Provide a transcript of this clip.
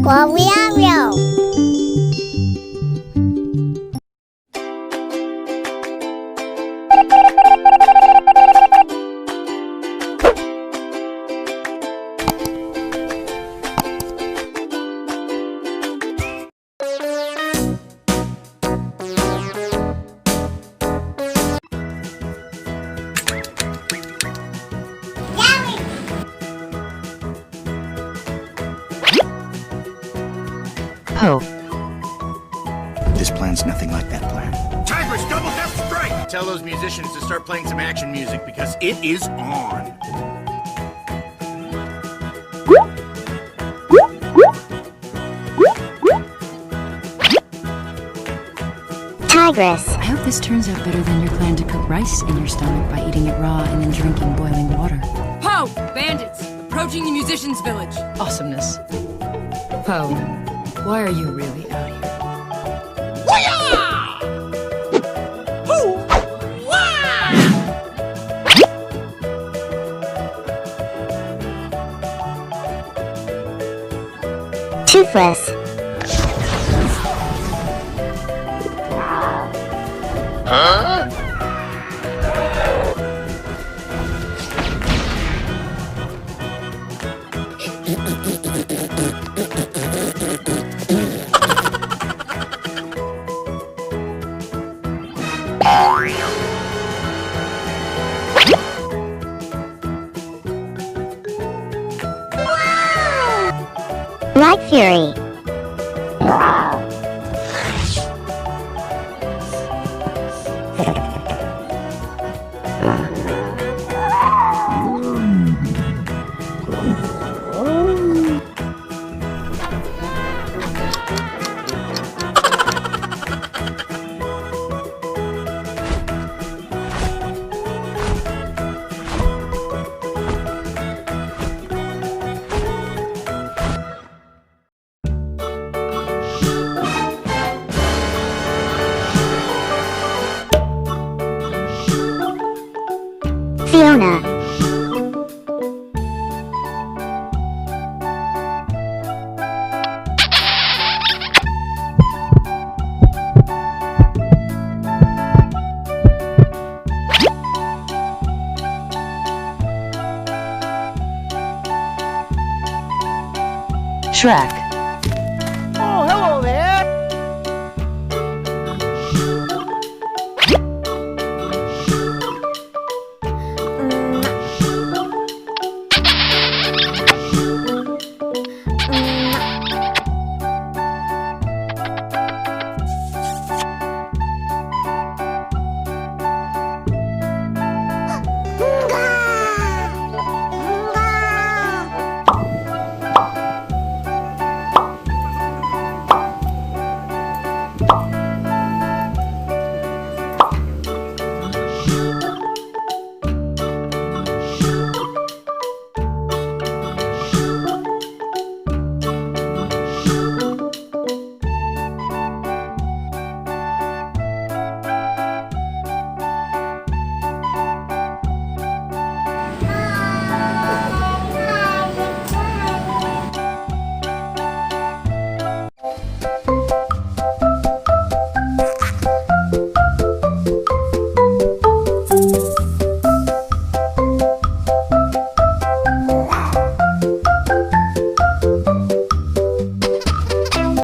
Wario. Po. This plan's nothing like that plan. Tigress, double death strike! Tell those musicians to start playing some action music because it is on. Tigress. I hope this turns out better than your plan to cook rice in your stomach by eating it raw and then drinking boiling water. Po! Bandits! Approaching the musicians' village. Awesomeness. Po, why are you really out here? Toothless. Black Fury. Fiona. Shrek.